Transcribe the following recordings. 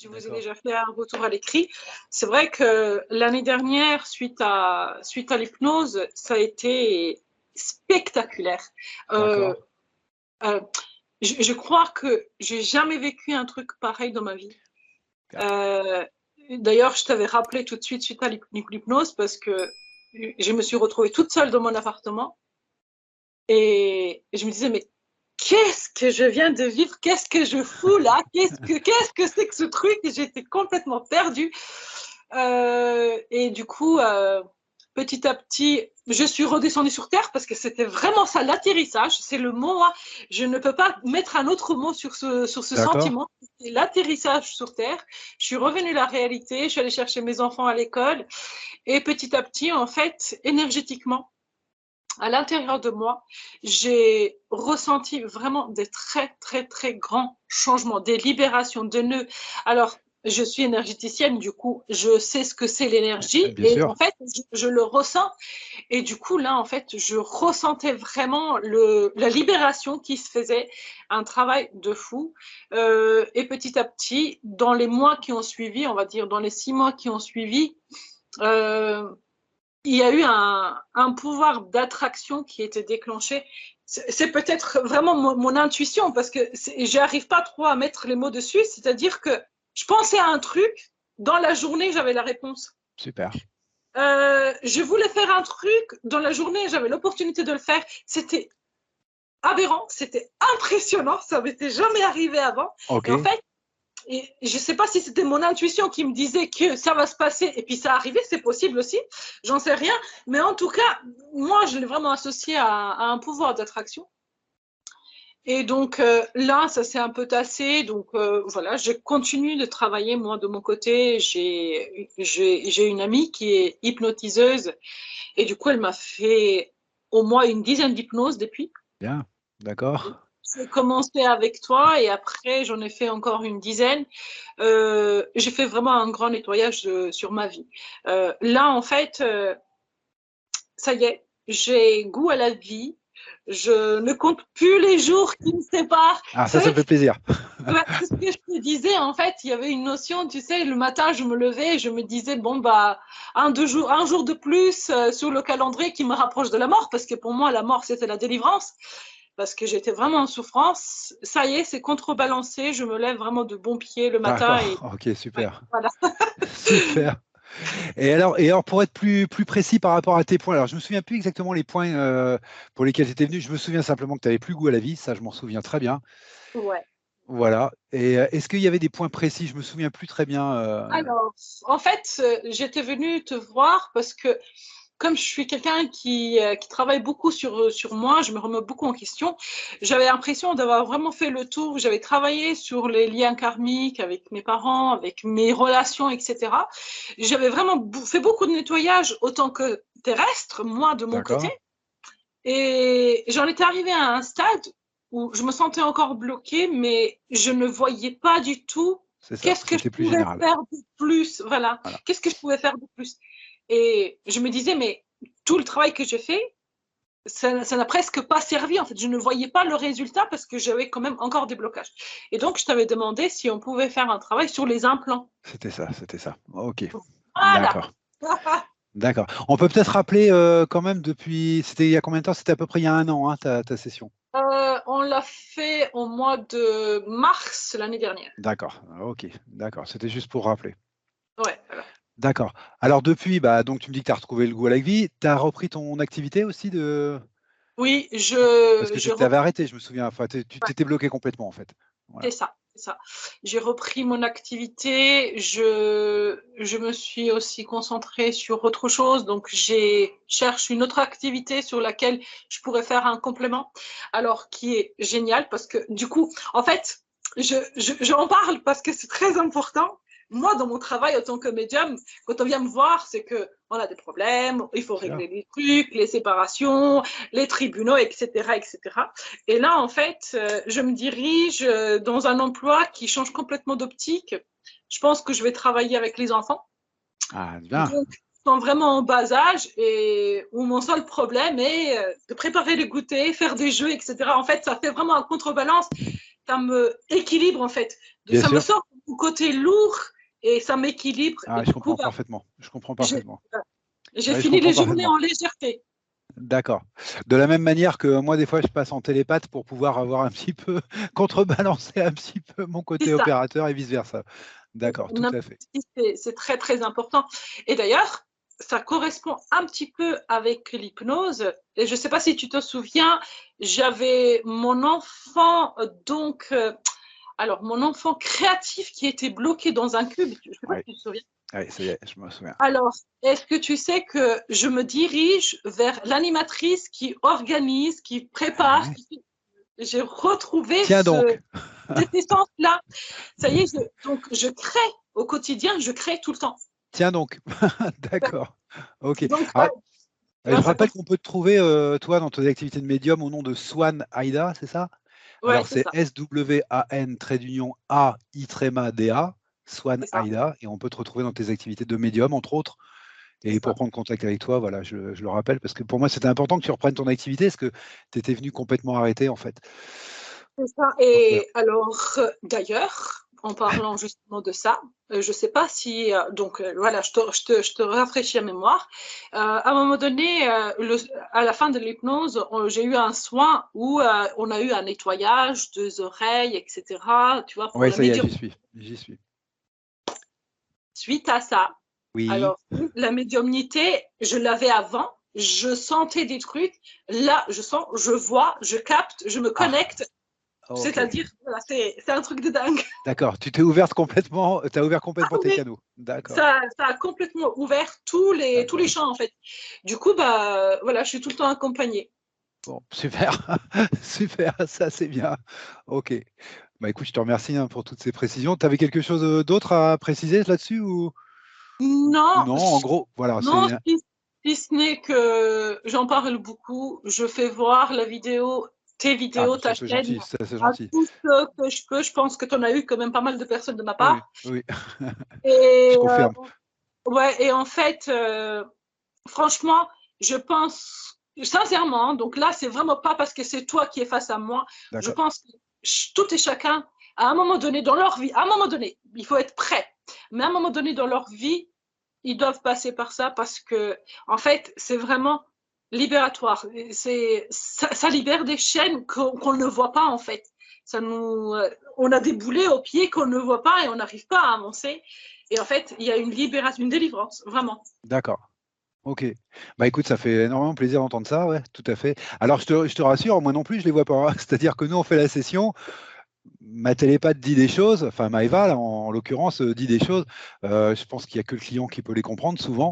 Je vous ai déjà fait un retour à l'écrit. C'est vrai que l'année dernière, suite à l'hypnose, ça a été spectaculaire. Euh, je crois que j'ai jamais vécu un truc pareil dans ma vie. D'ailleurs, je t'avais rappelé tout de suite suite à l'hypnose parce que je me suis retrouvée toute seule dans mon appartement et je me disais, mais qu'est-ce que je viens de vivre? Qu'est-ce que je fous là? Qu'est-ce que c'est que ce truc? J'étais complètement perdue. Et du coup, petit à petit, je suis redescendue sur Terre parce que c'était vraiment ça, l'atterrissage. C'est le mot, hein. Je ne peux pas mettre un autre mot sur ce sentiment. C'est l'atterrissage sur Terre. Je suis revenue à la réalité. Je suis allée chercher mes enfants à l'école. Et petit à petit, en fait, énergétiquement, à l'intérieur de moi, j'ai ressenti vraiment des très, très, très grands changements, des libérations de nœuds. Alors, je suis énergéticienne, du coup, je sais ce que c'est l'énergie et en fait, je le ressens. Et du coup, là, en fait, je ressentais vraiment la libération qui se faisait, un travail de fou. Et petit à petit, dans les mois qui ont suivi, on va dire dans les 6 mois qui ont suivi, il y a eu un pouvoir d'attraction qui était déclenché. C'est peut-être vraiment mon intuition parce que j'arrive pas trop à mettre les mots dessus. C'est-à-dire que je pensais à un truc, dans la journée, j'avais la réponse. Super. Je voulais faire un truc, dans la journée, j'avais l'opportunité de le faire. C'était aberrant, c'était impressionnant, ça m'était jamais arrivé avant. Okay. Et en fait, et je ne sais pas si c'était mon intuition qui me disait que ça va se passer et puis ça arrivait, c'est possible aussi, j'en sais rien. Mais en tout cas, moi, je l'ai vraiment associé à un pouvoir d'attraction. Et donc là, ça s'est un peu tassé. Donc voilà, je continue de travailler moi de mon côté. J'ai une amie qui est hypnotiseuse et du coup, elle m'a fait au moins une dizaine d'hypnoses depuis. Bien, d'accord. J'ai commencé avec toi et après j'en ai fait encore une dizaine. J'ai fait vraiment un grand nettoyage sur ma vie. Là, en fait, ça y est, j'ai goût à la vie. Je ne compte plus les jours qui me séparent. Ah, ça me fait plaisir. C'est ce que je te disais, en fait, il y avait une notion, tu sais, le matin, je me levais et je me disais, bon, bah, un jour de plus sur le calendrier qui me rapproche de la mort, parce que pour moi, la mort, c'était la délivrance, parce que j'étais vraiment en souffrance. Ça y est, c'est contrebalancé, je me lève vraiment de bon pied le matin. Et... Ok, super. Ouais, voilà. Super. Et alors, pour être plus précis par rapport à tes points, alors je me souviens plus exactement les points pour lesquels tu étais venu. Je me souviens simplement que tu n'avais plus goût à la vie, ça je m'en souviens très bien. Ouais. Voilà. Et est-ce qu'il y avait des points précis? Je me souviens plus très bien. Alors, en fait, j'étais venue te voir parce que comme je suis quelqu'un qui travaille beaucoup sur moi, je me remets beaucoup en question. J'avais l'impression d'avoir vraiment fait le tour. J'avais travaillé sur les liens karmiques avec mes parents, avec mes relations, etc. J'avais vraiment fait beaucoup de nettoyage autant que terrestre, moi de mon côté. Et j'en étais arrivée à un stade où je me sentais encore bloquée, mais je ne voyais pas du tout qu'est-ce que je pouvais faire de plus. Voilà. Qu'est-ce que je pouvais faire de plus. Et je me disais, mais tout le travail que j'ai fait, ça n'a presque pas servi. En fait, je ne voyais pas le résultat parce que j'avais quand même encore des blocages. Et donc, je t'avais demandé si on pouvait faire un travail sur les implants. C'était ça. Ok. Voilà. D'accord. D'accord. On peut peut-être rappeler quand même depuis, c'était il y a combien de temps? C'était à peu près il y a 1 an, hein, ta session. On l'a fait au mois de mars l'année dernière. D'accord. Ok. D'accord. C'était juste pour rappeler. Ouais, voilà. D'accord. Alors depuis, donc tu me dis que tu as retrouvé le goût à la vie. Tu as repris ton activité aussi de... Oui, Parce que tu t'avais arrêté, je me souviens. Enfin, tu t'étais bloqué complètement, en fait. Voilà. C'est ça. J'ai repris mon activité. Je me suis aussi concentrée sur autre chose. Donc, cherche une autre activité sur laquelle je pourrais faire un complément. Alors, qui est génial parce que du coup, en fait, j'en parle parce que c'est très important. Moi, dans mon travail en tant que médium, quand on vient me voir, c'est qu'on a des problèmes, il faut régler les trucs, les séparations, les tribunaux, etc., etc. Et là, en fait, je me dirige dans un emploi qui change complètement d'optique. Je pense que je vais travailler avec les enfants. Ah, bien. Donc, ils sont vraiment en bas âge et où mon seul problème est de préparer les goûters, faire des jeux, etc. En fait, ça fait vraiment un contrebalance. Ça me équilibre, en fait. Ça me sort mon côté lourd et ça m'équilibre. Ah, Et je du coup, comprends parfaitement. Je comprends j'ai parfaitement. j'ai Ouais, je fini comprends les journées parfaitement. en légèreté. D'accord. De la même manière que moi, des fois, je passe en télépathe pour pouvoir avoir un petit peu contrebalancer un petit peu mon C'est côté ça. opérateur et vice-versa. D'accord, tout à fait. C'est très, très important. Et d'ailleurs, ça correspond un petit peu avec l'hypnose. Et je ne sais pas si tu te souviens, j'avais mon enfant, alors mon enfant créatif qui était bloqué dans un cube. Je ne sais pas Oui, si tu te souviens. ouais, ça y est, je me souviens. Alors, est-ce que tu sais que je me dirige vers l'animatrice qui organise, qui prépare, Ouais. j'ai retrouvé Tiens donc, cette essence-là. Ça y est, donc je crée au quotidien, je crée tout le temps. tiens donc. D'accord. Ok. Donc, Alors, je ça rappelle continue. qu'on peut te trouver, toi, dans tes activités de médium au nom de Swan Aida, c'est ça? Ouais, Alors, c'est c'est ça. SWAN A-I-D-A, Swan C'est ça. Aida, et on peut te retrouver dans tes activités de médium, entre autres. C'est Et pour ça. prendre contact avec toi, voilà, je le rappelle, parce que pour moi, c'était important que tu reprennes ton activité, parce que tu étais venu complètement arrêté, en fait. C'est ça. Donc, voilà. Et alors, d'ailleurs, en parlant justement de ça, je ne sais pas si, voilà, je te rafraîchis la mémoire. À un moment donné, à la fin de l'hypnose, j'ai eu un soin où on a eu un nettoyage des oreilles, etc. Tu vois, pour Ouais, la ça y est, médium. j'y suis. J'y suis. Suite à ça, Oui. alors la médiumnité, je l'avais avant, je sentais des trucs. Là, je sens, je vois, je capte, je me Ah, connecte. ok. C'est-à-dire, voilà, c'est un truc de dingue. D'accord. Tu t'es ouverte complètement, tu as ouvert Ah complètement tes oui, canaux. D'accord. ça a complètement ouvert tous les D'accord. champs en fait. Du coup, bah voilà, je suis tout le temps accompagnée. Bon, super. Super, ça c'est bien. Ok. Bah écoute, je te remercie hein, pour toutes ces précisions. Tu avais quelque chose d'autre à préciser là-dessus ou Non, non? En gros, voilà, non, c'est. si ce n'est que j'en parle beaucoup. Je fais voir la vidéo, tes Ah, vidéos, bah, ta ça c'est chaîne, gentil, ça c'est à gentil. tous ceux que je peux. Je pense que tu en as eu quand même pas mal de personnes de ma Oui, part. oui, je Et confirme. ouais, et en fait, franchement, je pense sincèrement, donc là, c'est vraiment pas parce que c'est toi qui es face à moi. Je D'accord. pense que tout et chacun, à un moment donné dans leur vie, à un moment donné, il faut être prêt. Mais à un moment donné dans leur vie, ils doivent passer par ça parce que, en fait, c'est vraiment libératoire. Ça libère des chaînes qu'on ne voit pas, en fait. On a des boulets aux pieds qu'on ne voit pas et on n'arrive pas à avancer. Et en fait, il y a une libération, une délivrance, vraiment. D'accord. Ok. Bah écoute, ça fait énormément plaisir d'entendre ça, ouais, tout à fait. Alors je te rassure, moi non plus, je les vois pas. Hein. C'est-à-dire que nous, on fait la session, ma télépathe dit des choses, enfin Maëva, là, en l'occurrence, dit des choses. Je pense qu'il n'y a que le client qui peut les comprendre souvent,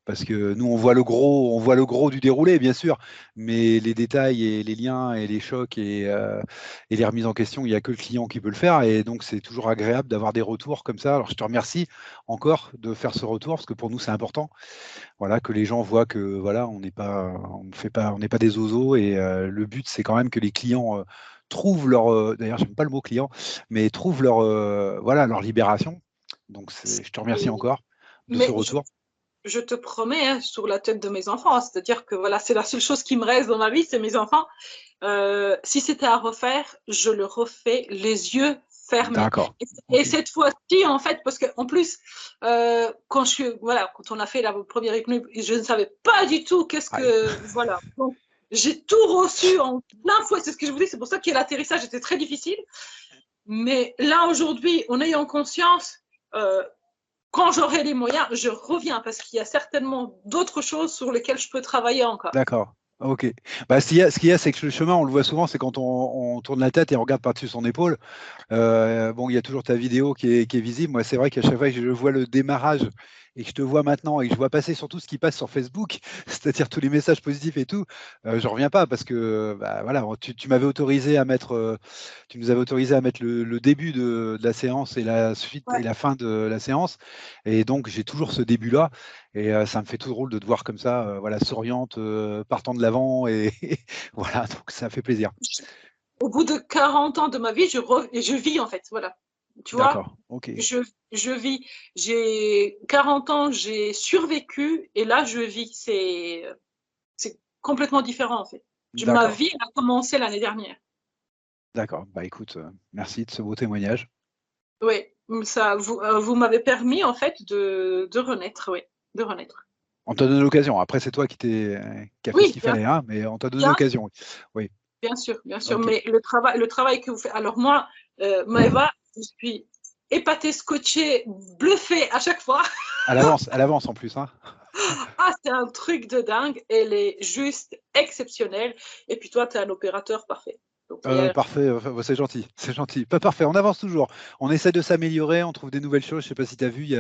parce que nous, on voit le gros du déroulé, bien sûr, mais les détails et les liens et les chocs et les remises en question, il n'y a que le client qui peut le faire. Et donc, c'est toujours agréable d'avoir des retours comme ça. Alors, je te remercie encore de faire ce retour, parce que pour nous, c'est important. Voilà, que les gens voient que voilà, on n'est pas des oiseaux et le but c'est quand même que les clients trouvent leur, d'ailleurs j'aime pas le mot client, mais trouvent leur, voilà, leur libération. Donc je te remercie encore de ce Mais retour. je te promets, hein, sur la tête de mes enfants, c'est-à-dire que voilà, c'est la seule chose qui me reste dans ma vie, c'est mes enfants. Si c'était à refaire, je le refais les yeux fermés. D'accord. Et Ok. cette fois-ci, en fait, parce qu'en plus, quand on a fait la première hypnose, je ne savais pas du tout qu'est-ce Aïe. que, voilà. Donc, j'ai tout reçu en plein fouet. C'est ce que je vous dis. C'est pour ça que l'atterrissage était très difficile. Mais là, aujourd'hui, en ayant conscience, euh, quand j'aurai les moyens, je reviens parce qu'il y a certainement d'autres choses sur lesquelles je peux travailler encore. D'accord. Ok. Bah, ce qu'il y a, c'est que le chemin, on le voit souvent, c'est quand on tourne la tête et on regarde par-dessus son épaule. Bon, il y a toujours ta vidéo qui est visible. Moi, c'est vrai qu'à chaque fois que je vois le démarrage et que je te vois maintenant et que je vois passer surtout ce qui passe sur Facebook, c'est-à-dire tous les messages positifs et tout, je reviens pas parce que bah, voilà, tu m'avais autorisé à mettre, tu nous avais autorisé à mettre le début de la séance et la suite et Ouais. la fin de la séance. Et donc, j'ai toujours ce début-là. Et ça me fait tout drôle de te voir comme ça, voilà, souriante, partant de l'avant. Et voilà, donc ça fait plaisir. Au bout de 40 ans de ma vie, je vis en fait. Voilà. Tu vois, D'accord. Ok. je, je vis. J'ai 40 ans, j'ai survécu et là, je vis. C'est complètement différent en fait. Ma D'accord. vie a commencé l'année dernière. D'accord. Bah écoute, merci de ce beau témoignage. Oui. Ça, vous m'avez permis en fait de renaître, oui, de renaître. On t'a donné l'occasion. Après, c'est toi qui a fait ce Oui, qu'il fallait, hein, mais on t'a donné l'occasion. Oui. bien sûr. Ok. Mais le travail que vous faites. Alors moi, Maëva, je suis épatée, scotchée, bluffée à chaque fois. À l'avance en plus, hein. Ah, c'est un truc de dingue. Elle est juste exceptionnelle. Et puis toi, tu es un opérateur parfait. Donc, Parfait, enfin, c'est gentil, c'est gentil. Pas parfait, on avance toujours. On essaie de s'améliorer, on trouve des nouvelles choses. Je sais pas si tu as vu,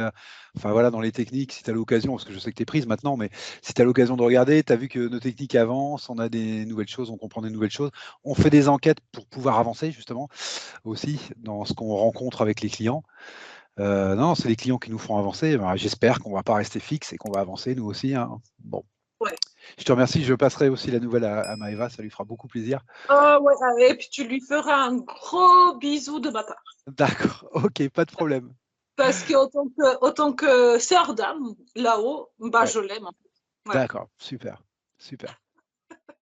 enfin voilà, dans les techniques, si tu as l'occasion, parce que je sais que tu es prise maintenant, mais si tu as l'occasion de regarder, tu as vu que nos techniques avancent, on a des nouvelles choses, on comprend des nouvelles choses. On fait des enquêtes pour pouvoir avancer, justement, aussi, dans ce qu'on rencontre avec les clients. Non, c'est les clients qui nous font avancer. Ben, j'espère qu'on ne va pas rester fixe et qu'on va avancer, nous aussi, hein. Bon. ouais. Je te remercie, je passerai aussi la nouvelle à Maëva, ça lui fera beaucoup plaisir. Ouais, et puis tu lui feras un gros bisou de ma part. D'accord, ok, pas de problème. Parce autant que sœur d'âme, là-haut, bah, Ouais, je l'aime. Voilà. d'accord, super, super.